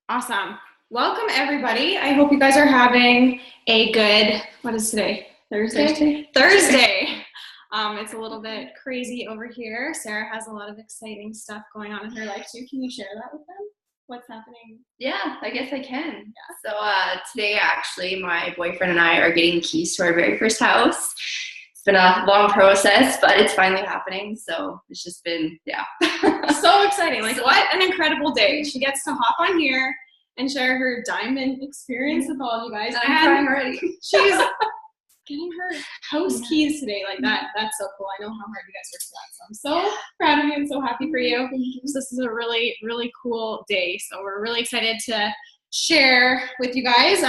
Awesome. Welcome, everybody. I hope you guys are having a good, what is today? Thursday? Thursday. It's a little bit crazy over here. Sarah has a lot of exciting stuff going on in her life too. Can you share that with them? What's happening? Yeah, I guess I can. Yeah. So today, actually, my boyfriend and I are getting keys to our very first house. It's been a long process, but it's finally happening. So it's just been, yeah. So exciting. Like, what an incredible day. She gets to hop on here and share her diamond experience with all of you guys. I'm crying already. She's getting her house keys today. Like that's so cool. I know how hard you guys worked for that. So I'm so proud of you and so happy for you. So this is a really, really cool day. So we're really excited to share with you guys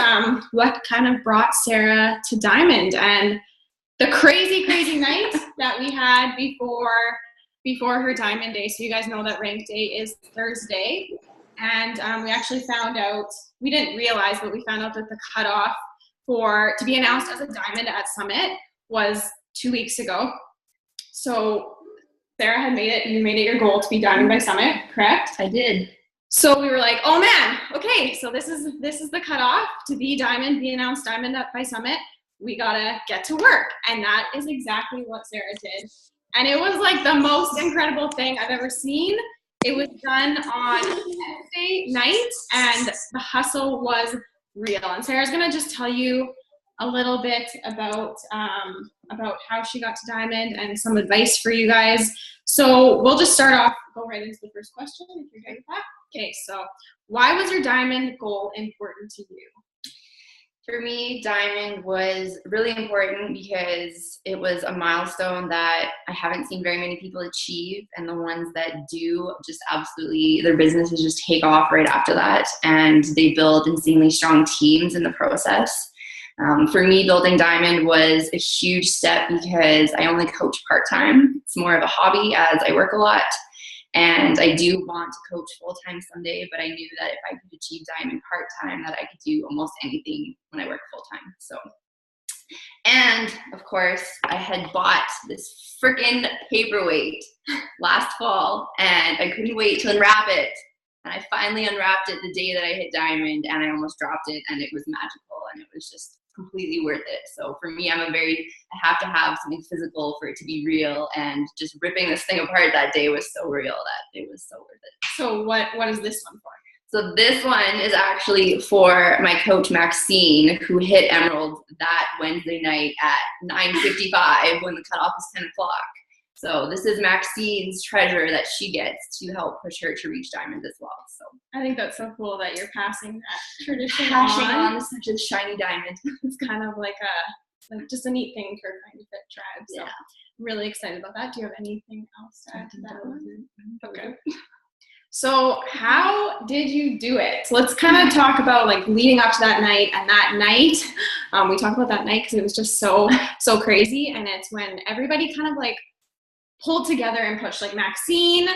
what kind of brought Sarah to Diamond and the crazy night that we had before her Diamond Day. So you guys know that rank day is Thursday. And we actually found out, we didn't realize, but we found out that the cutoff to be announced as a diamond at Summit was 2 weeks ago. So Sarah had you made it your goal to be diamond by Summit, correct? I did. So we were like, oh man, okay, so this is the cutoff to be diamond, be announced diamond by Summit. We gotta get to work. And that is exactly what Sarah did. And it was like the most incredible thing I've ever seen. It was done on Wednesday night, and the hustle was real. And Sarah's gonna just tell you a little bit about how she got to Diamond and some advice for you guys. So we'll just start off, go right into the first question, if you're good with that. Okay, so why was your Diamond goal important to you? For me, Diamond was really important because it was a milestone that I haven't seen very many people achieve, and the ones that do just absolutely, their businesses just take off right after that, and they build insanely strong teams in the process. For me, building Diamond was a huge step because I only coach part-time. It's more of a hobby as I work a lot. And I do want to coach full-time someday, but I knew that if I could achieve Diamond part-time, that I could do almost anything when I work full-time. So, and of course, I had bought this freaking paperweight last fall, and I couldn't wait to unwrap it. And I finally unwrapped it the day that I hit Diamond, and I almost dropped it, and it was magical, and it was just completely worth it. So for me, I have to have something physical for it to be real, and just ripping this thing apart that day was so real that it was so worth it. So what is this one for? So this one is actually for my coach Maxine, who hit Emerald that Wednesday night at 9:55 when the cutoff was 10 o'clock. So this is Maxine's treasure that she gets to help push her to reach Diamond as well. So I think that's so cool that you're passing that tradition on such a shiny diamond. It's kind of like just a neat thing for Kind to Fit Tribe. So yeah. I'm really excited about that. Do you have anything else to add to that one? Okay. So how did you do it? So let's kind of talk about like leading up to that night. And that night, we talked about that night because it was just so crazy. And it's when everybody kind of like pulled together and pushed, like Maxine,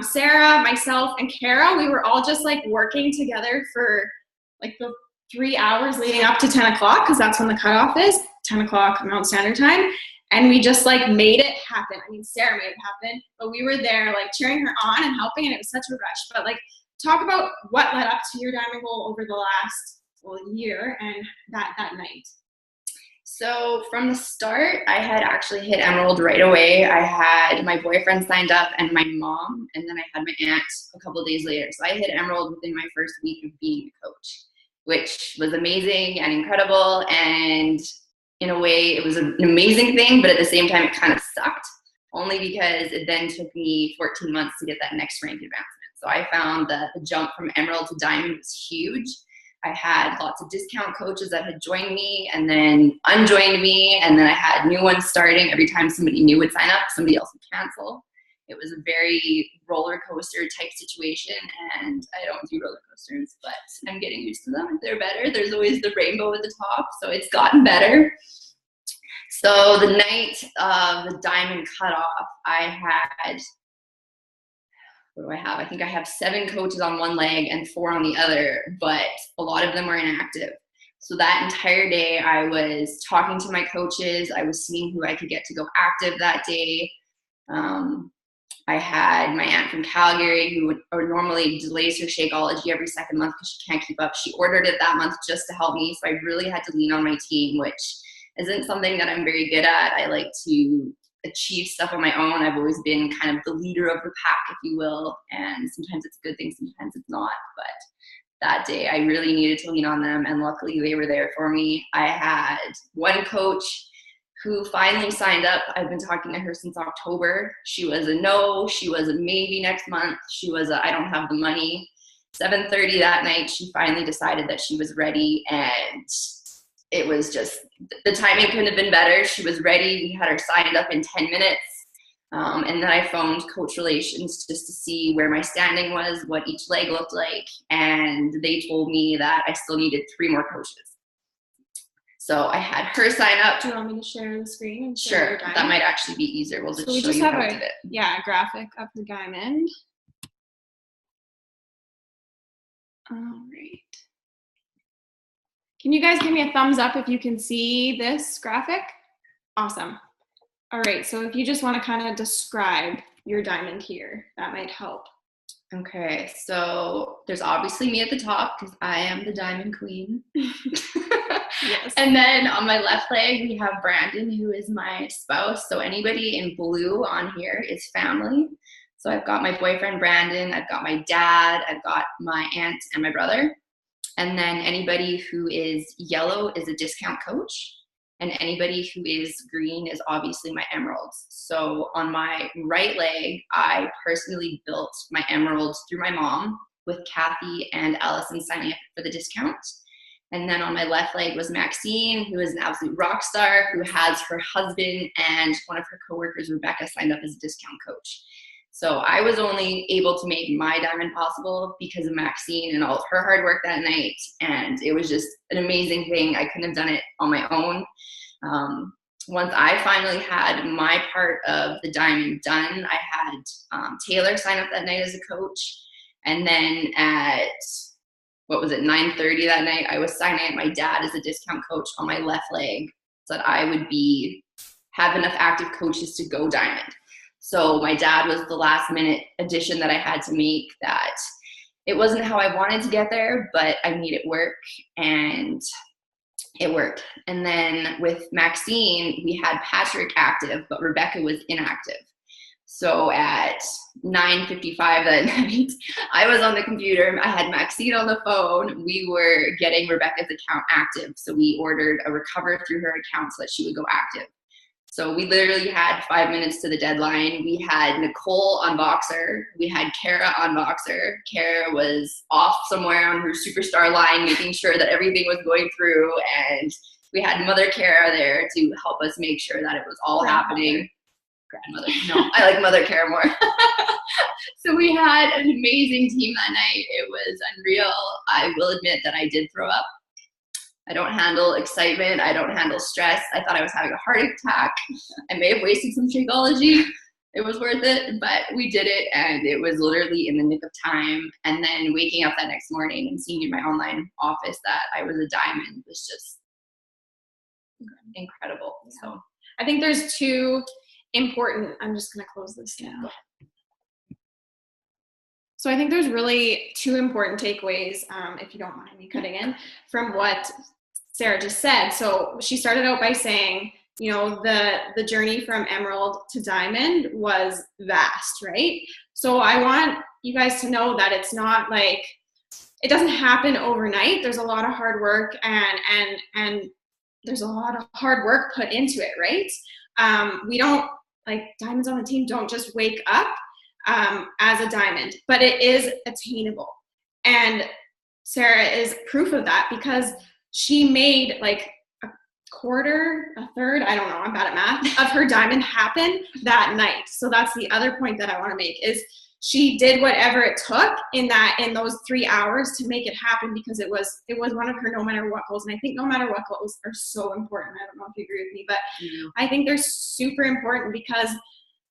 Sarah, myself, and Kara. We were all just like working together for like the 3 hours leading up to 10 o'clock because that's when the cutoff is, 10 o'clock Mountain Standard Time. And we just like made it happen. I mean, Sarah made it happen, but we were there like cheering her on and helping, and it was such a rush. But like, talk about what led up to your Diamond goal over the last year and that night. So from the start, I had actually hit Emerald right away. I had my boyfriend signed up and my mom, and then I had my aunt a couple of days later. So I hit Emerald within my first week of being a coach, which was amazing and incredible. And in a way, it was an amazing thing, but at the same time, it kind of sucked, only because it then took me 14 months to get that next rank advancement. So I found that the jump from Emerald to Diamond was huge. I had lots of discount coaches that had joined me and then unjoined me, and then I had new ones starting. Every time somebody new would sign up, somebody else would cancel. It was a very roller coaster type situation, and I don't do roller coasters, but I'm getting used to them. They're better. There's always the rainbow at the top, so it's gotten better. So the night of the Diamond cutoff, I had, what do I have? I think I have 7 coaches on one leg and 4 on the other, but a lot of them were inactive. So that entire day, I was talking to my coaches. I was seeing who I could get to go active that day. I had my aunt from Calgary who normally delays her Shakeology every second month because she can't keep up. She ordered it that month just to help me. So I really had to lean on my team, which isn't something that I'm very good at. I like to achieve stuff on my own. I've always been kind of the leader of the pack, if you will. And sometimes it's a good thing, sometimes it's not. But that day I really needed to lean on them. And luckily they were there for me. I had one coach who finally signed up. I've been talking to her since October. She was a no, she was a maybe next month. She was a I don't have the money. 7:30 that night, she finally decided that she was ready, and it was just, the timing couldn't have been better. She was ready. We had her signed up in 10 minutes. And then I phoned Coach Relations just to see where my standing was, what each leg looked like. And they told me that I still needed 3 more coaches. So I had her sign up. Do you want me to share the screen? And Sure, that might actually be easier. We'll just so we show just you have how we did it. Yeah, a graphic of the diamond. All right. Can you guys give me a thumbs up if you can see this graphic? Awesome. All right, so if you just want to kind of describe your diamond here, that might help. Okay, so there's obviously me at the top because I am the diamond queen. Yes. And then on my left leg, we have Brandon, who is my spouse. So anybody in blue on here is family. So I've got my boyfriend, Brandon. I've got my dad. I've got my aunt and my brother. And then anybody who is yellow is a discount coach. And anybody who is green is obviously my emeralds. So on my right leg, I personally built my emeralds through my mom with Kathy and Allison signing up for the discount. And then on my left leg was Maxine, who is an absolute rock star, who has her husband and one of her coworkers, Rebecca, signed up as a discount coach. So I was only able to make my diamond possible because of Maxine and all of her hard work that night. And it was just an amazing thing. I couldn't have done it on my own. Once I finally had my part of the diamond done, I had Taylor sign up that night as a coach. And then at, 9:30 that night, I was signing up my dad as a discount coach on my left leg so that I would have enough active coaches to go diamond. So my dad was the last minute addition that I had to make. That it wasn't how I wanted to get there, but I made it work, and it worked. And then with Maxine, we had Patrick active, but Rebecca was inactive. So at 9:55 that night, I was on the computer. I had Maxine on the phone. We were getting Rebecca's account active. So we ordered a recover through her account so that she would go active. So we literally had 5 minutes to the deadline. We had Nicole on Voxer. We had Kara on Voxer. Kara was off somewhere on her superstar line, making sure that everything was going through. And we had Mother Kara there to help us make sure that it was all happening. Grandmother. No, I like Mother Kara more. So we had an amazing team that night. It was unreal. I will admit that I did throw up. I don't handle excitement. I don't handle stress. I thought I was having a heart attack. I may have wasted some Shakeology. It was worth it, but we did it, and it was literally in the nick of time. And then waking up that next morning and seeing in my online office that I was a diamond was just incredible. Yeah. So I think there's two important, I'm just going to close this now. So I think there's really two important takeaways, if you don't mind me cutting in, from what Sarah just said. So she started out by saying, you know, the journey from emerald to diamond was vast, right? So I want you guys to know that it's not like, it doesn't happen overnight. There's a lot of hard work and there's a lot of hard work put into it, right? We don't, like, diamonds on the team don't just wake up as a diamond, but it is attainable. And Sarah is proof of that because she made like a third, I don't know, I'm bad at math, of her diamond happen that night. So that's the other point that I want to make is she did whatever it took in those 3 hours to make it happen because it was one of her no matter what goals. And I think no matter what goals are so important. I don't know if you agree with me, but I think they're super important because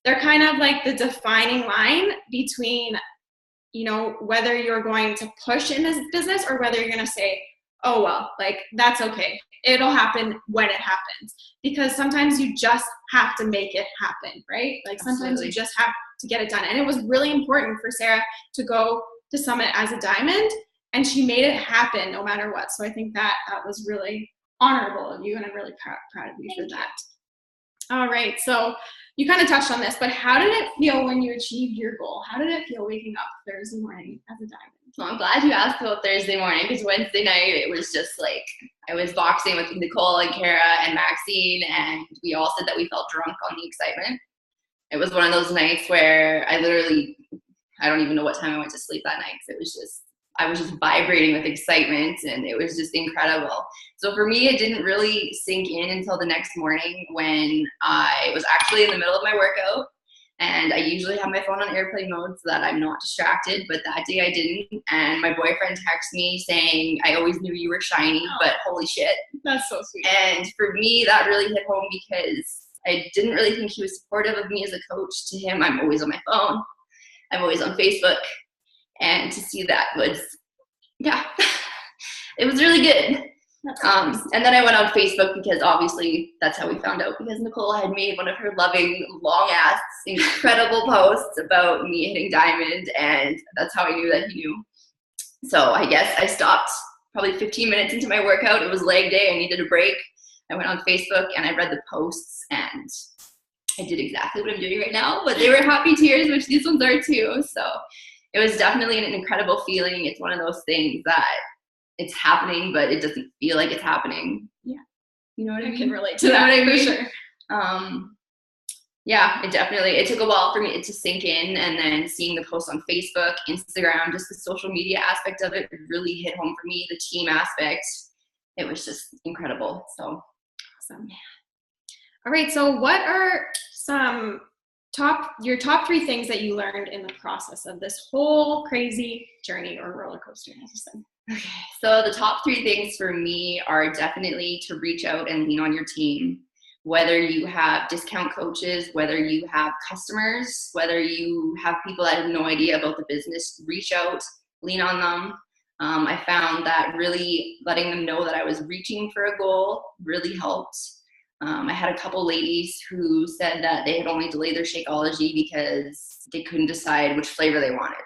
they're kind of like the defining line between, you know, whether you're going to push in this business or whether you're going to say, oh, well, like, that's okay. It'll happen when it happens. Because sometimes you just have to make it happen, right? Like, sometimes you just have to get it done. And it was really important for Sarah to go to Summit as a diamond, and she made it happen no matter what. So I think that was really honorable of you, and I'm really proud of you for that. All right, so you kind of touched on this, but how did it feel when you achieved your goal? How did it feel waking up Thursday morning as a diamond? Well, I'm glad you asked about Thursday morning, because Wednesday night it was just like, I was boxing with Nicole and Kara and Maxine, and we all said that we felt drunk on the excitement. It was one of those nights where I don't even know what time I went to sleep that night, because I was just vibrating with excitement, and it was just incredible. So for me, it didn't really sink in until the next morning, when I was actually in the middle of my workout, and I usually have my phone on airplane mode so that I'm not distracted, but that day I didn't, and my boyfriend texted me saying, I always knew you were shiny, but holy shit. That's so sweet. And for me, that really hit home, because I didn't really think he was supportive of me as a coach. To him, I'm always on my phone. I'm always on Facebook. And to see that was, yeah, it was really good. And then I went on Facebook, because obviously that's how we found out, because Nicole had made one of her loving, long-ass, incredible posts about me hitting diamond, and that's how I knew that he knew. So I guess I stopped probably 15 minutes into my workout. It was leg day. I needed a break. I went on Facebook and I read the posts, and I did exactly what I'm doing right now, but they were happy tears, which these ones are too. So it was definitely an incredible feeling. It's one of those things that it's happening, but it doesn't feel like it's happening. Yeah. You know what I mean? I can relate to that, for sure. Yeah, it took a while for me to sink in, and then seeing the posts on Facebook, Instagram, just the social media aspect of it really hit home for me, the team aspect. It was just incredible. So awesome. All right, so what are your top 3 things that you learned in the process of this whole crazy journey or roller coaster, as you said? Okay, so the top 3 things for me are definitely to reach out and lean on your team. Whether you have discount coaches, whether you have customers, whether you have people that have no idea about the business, reach out, lean on them. I found that really letting them know that I was reaching for a goal really helped. I had a couple ladies who said that they had only delayed their Shakeology because they couldn't decide which flavor they wanted.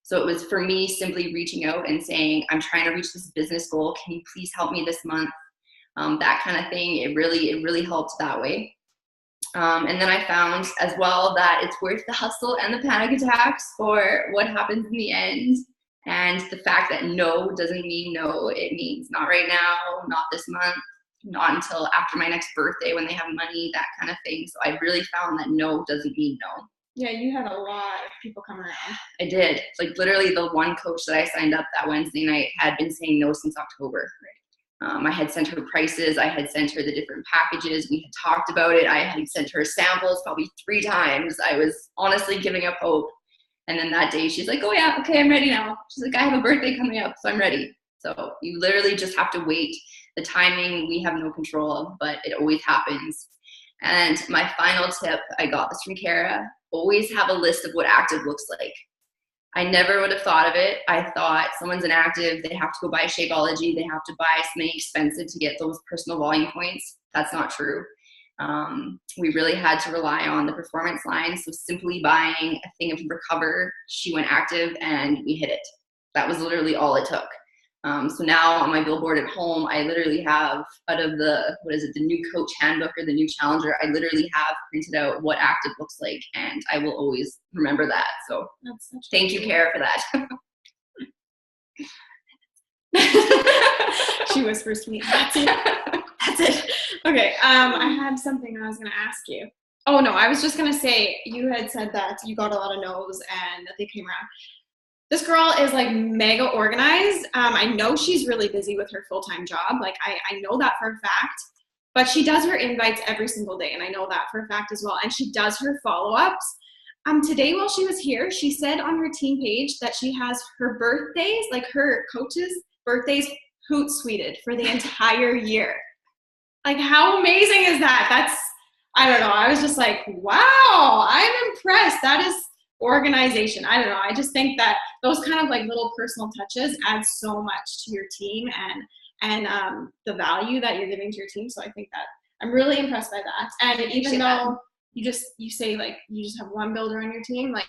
So it was for me simply reaching out and saying, I'm trying to reach this business goal. Can you please help me this month? That kind of thing. It really helped that way. And then I found as well that it's worth the hustle and the panic attacks for what happens in the end. And the fact that no doesn't mean no. It means not right now, not this month, not until after my next birthday when they have money, that kind of thing. So I really found that no doesn't mean no. Yeah, you had a lot of people come around. I did. Like literally the one coach that I signed up that Wednesday night had been saying no since October. Right. I had sent her prices. I had sent her the different packages. We had talked about it. I had sent her samples probably 3 times. I was honestly giving up hope. And then that day she's like, oh yeah, okay, I'm ready now. She's like, I have a birthday coming up, so I'm ready. So you literally just have to wait. The timing we have no control of, but it always happens. And my final tip, I got this from Kara, always have a list of what active looks like. I never would have thought of it. I thought someone's an active, they have to go buy Shakeology, they have to buy something expensive to get those personal volume points. That's not true. We really had to rely on the performance line. So simply buying a thing of Recover, she went active and we hit it. That was literally all it took. So now on my billboard at home, I literally have out of the new coach handbook or the new challenger, I literally have printed out what active looks like, and I will always remember that. So thank you, Kara, for that. She whispers to me, that's it. That's it. Okay, I had something I was going to ask you. Oh, no, I was just going to say, you had said that you got a lot of no's and that they came around. This girl is like mega organized. I know she's really busy with her full-time job. Like I know that for a fact, but she does her invites every single day. And I know that for a fact as well. And she does her follow-ups. Today while she was here, she said on her team page that she has her birthdays, like her coaches' birthdays, Hootsuited for the entire year. Like how amazing is that? I don't know. I was just like, wow, I'm impressed. That is organization. I don't know. I just think that those kind of like little personal touches add so much to your team and the value that you're giving to your team. So I think that I'm really impressed by that. And even though you say like you just have one builder on your team, like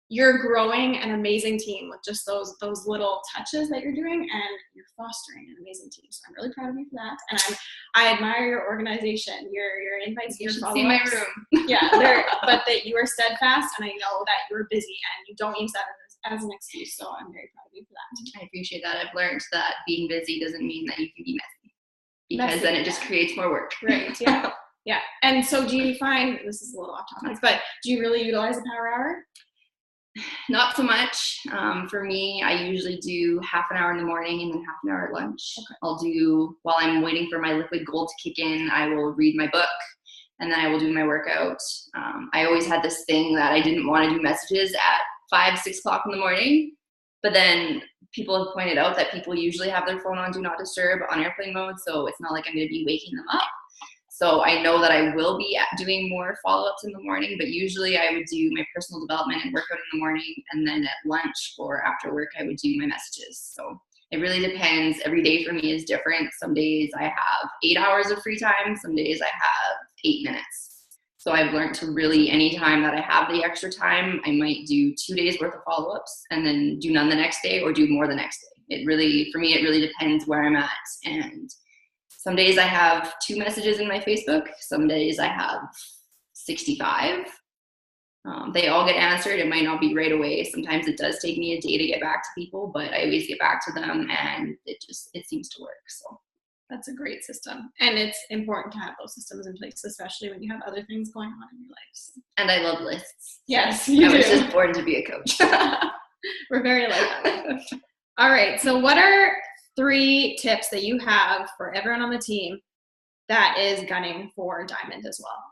you're growing an amazing team with just those little touches that you're doing, and you're fostering an amazing team. So I'm really proud of you for that. And I admire your organization, your invites, your follow-ups. See my room. Yeah, but that you are steadfast, and I know that you're busy and you don't use that as an excuse. So I'm very proud of you for that. I appreciate that. I've learned that being busy doesn't mean that you can be messy, because then it just creates more work. Right. Yeah. Yeah. And so do you find, this is a little off topic, but do you really utilize a power hour? Not so much. For me, I usually do half an hour in the morning and then half an hour at lunch. Okay. I'll do, while I'm waiting for my liquid gold to kick in, I will read my book, and then I will do my workout. I always had this thing that I didn't want to do messages at 5, 6 o'clock in the morning, but then people have pointed out that people usually have their phone on Do Not Disturb on airplane mode, so it's not like I'm going to be waking them up. So I know that I will be doing more follow-ups in the morning, but usually I would do my personal development and workout in the morning, and then at lunch or after work I would do my messages. So it really depends. Every day for me is different. Some days I have 8 hours of free time. Some days I have 8 minutes. So I've learned to really, anytime that I have the extra time, I might do 2 days worth of follow-ups and then do none the next day or do more the next day. It really, for me, it really depends where I'm at. And some days I have 2 messages in my Facebook. Some days I have 65. They all get answered. It might not be right away. Sometimes it does take me a day to get back to people, but I always get back to them, and it seems to work. So that's a great system. And it's important to have those systems in place, especially when you have other things going on in your life. So. And I love lists. Yes, you do. I was just born to be a coach. We're very like that. All right. So what are 3 tips that you have for everyone on the team that is gunning for Diamond as well?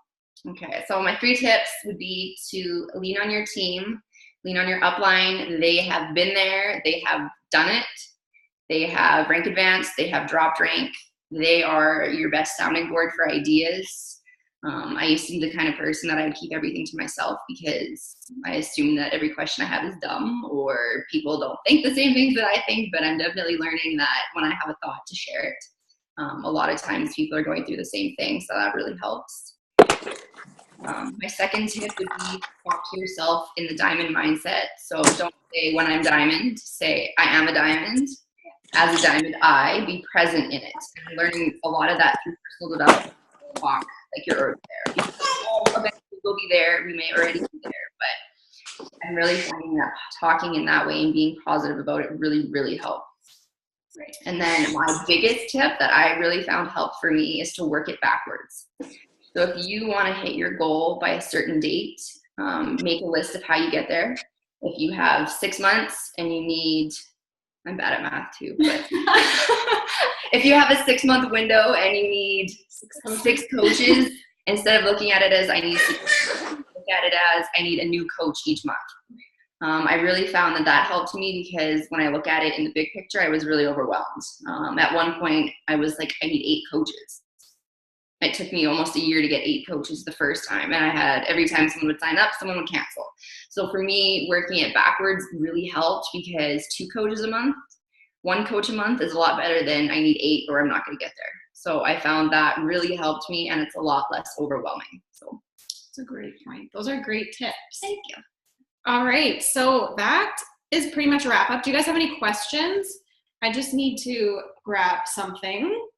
Okay, so my 3 tips would be to lean on your team, lean on your upline. They have been there, they have done it, they have rank advanced, they have dropped rank. They are your best sounding board for ideas. I used to be the kind of person that I would keep everything to myself because I assume that every question I have is dumb, or people don't think the same things that I think, but I'm definitely learning that when I have a thought to share it. A lot of times people are going through the same thing, so that really helps. My second tip would be talk to yourself in the diamond mindset. So don't say when I'm diamond, say I am a diamond. As a diamond, I be present in it. I'm learning a lot of that through personal development. Walk like you're already there. Eventually we'll be there. We may already be there, but I'm really finding that talking in that way and being positive about it really, really helps. Right. And then my biggest tip that I really found helped for me is to work it backwards. So if you want to hit your goal by a certain date, make a list of how you get there. If you have 6 months and you need, I'm bad at math too, but if you have a 6-month window and you need 6 coaches, instead of looking at it as I need 6, look at it as I need a new coach each month. I really found that helped me because when I look at it in the big picture, I was really overwhelmed. At one point, I was like, I need 8 coaches. It took me almost a year to get 8 coaches the first time. And I had, every time someone would sign up, someone would cancel. So for me, working it backwards really helped because 2 coaches a month, 1 coach a month is a lot better than I need 8 or I'm not going to get there. So I found that really helped me, and it's a lot less overwhelming. So that's a great point. Those are great tips. Thank you. All right. So that is pretty much a wrap up. Do you guys have any questions? I just need to grab something.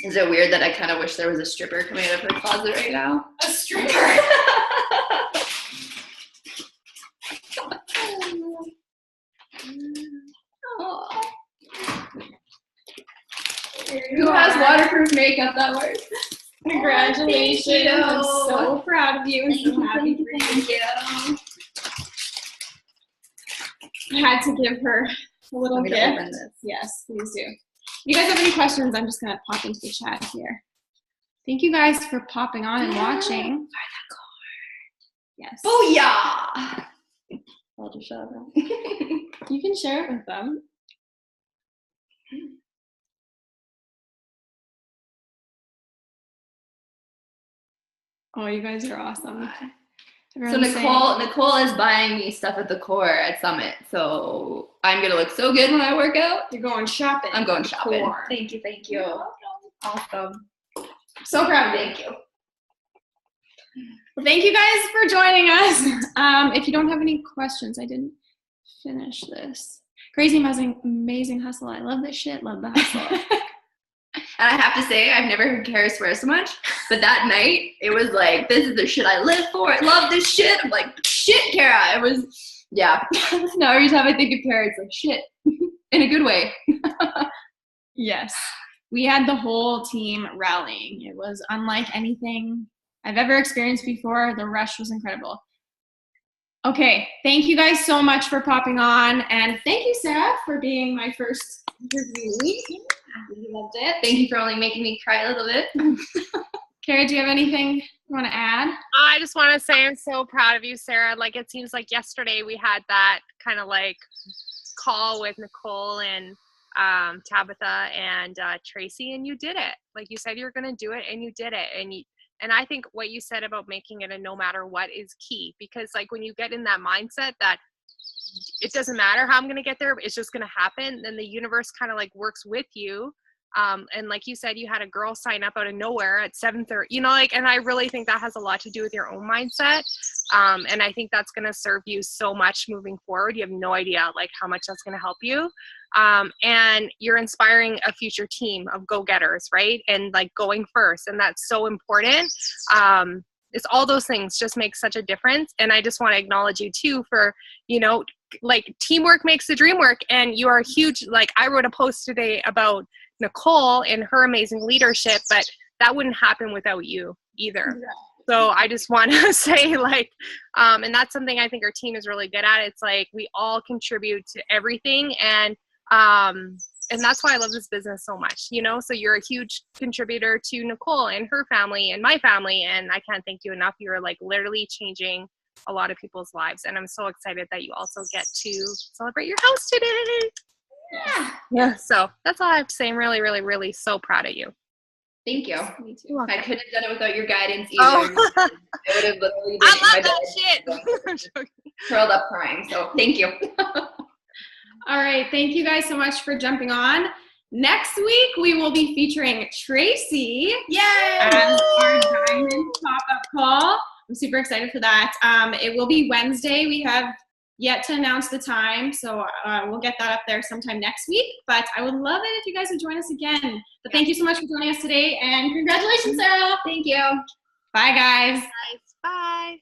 Is it weird that I kind of wish there was a stripper coming out of her closet right now? A stripper? Oh. Who has waterproof makeup that works? Congratulations. Oh, I'm so proud of you and so happy for you. Thank you. I had to give her a little gift. Yes, please do. If you guys have any questions, I'm just going to pop into the chat here. Thank you guys for popping on and watching. Yes. Booyah! I'll just show them. You can share it with them. Oh, you guys are awesome. So Nicole is buying me stuff at the core at Summit. So I'm gonna look so good when I work out. You're going shopping. I'm going shopping. Core. Thank you. You're welcome. Awesome. So proud of you. Thank you. Well, thank you guys for joining us. If you don't have any questions, I didn't finish this. Crazy, amazing hustle. I love this shit. Love the hustle. And I have to say, I've never heard Kara swear so much, but that night, it was like, this is the shit I live for. I love this shit. I'm like, shit, Kara. It was, yeah. Now every time I think of Kara, it's like, shit, in a good way. Yes. We had the whole team rallying. It was unlike anything I've ever experienced before. The rush was incredible. Okay, thank you guys so much for popping on, and thank you, Sarah, for being my first interviewee. We loved it. Thank you for only making me cry a little bit. Kara, do you have anything you want to add? I just want to say I'm so proud of you, Sarah. Like, it seems like yesterday we had that kind of like call with Nicole and Tabitha and Tracy, and you did it. Like you said, you're going to do it, and you did it. And I think what you said about making it a no matter what is key, because like when you get in that mindset that it doesn't matter how I'm going to get there, it's just going to happen, then the universe kind of like works with you. And like you said, you had a girl sign up out of nowhere at 7:30, you know, like, and I really think that has a lot to do with your own mindset. And I think that's going to serve you so much moving forward. You have no idea like how much that's going to help you. And you're inspiring a future team of go-getters, right? And like going first. And that's so important. It's all those things just make such a difference. And I just want to acknowledge you too for, you know, like teamwork makes the dream work. And you are huge. Like I wrote a post today about Nicole and her amazing leadership, but that wouldn't happen without you either. Yeah. So I just want to say like, and that's something I think our team is really good at. It's like we all contribute to everything, and that's why I love this business so much, you know. So you're a huge contributor to Nicole and her family and my family, and I can't thank you enough. You're like literally changing a lot of people's lives, and I'm so excited that you also get to celebrate your house today. Yeah. So that's all I have to say. I'm really, really, really so proud of you. Thank you. Me too. I couldn't have done it without your guidance either. Oh. I would have literally been I love that shit. Curled up crying. So thank you. All right. Thank you guys so much for jumping on. Next week, we will be featuring Tracy. Yay! As our Diamond pop-up call. I'm super excited for that. It will be Wednesday. We have yet to announce the time, so we'll get that up there sometime next week. But I would love it if you guys would join us again. But thank you so much for joining us today, and congratulations, Sarah. Thank you. Bye, guys. Bye.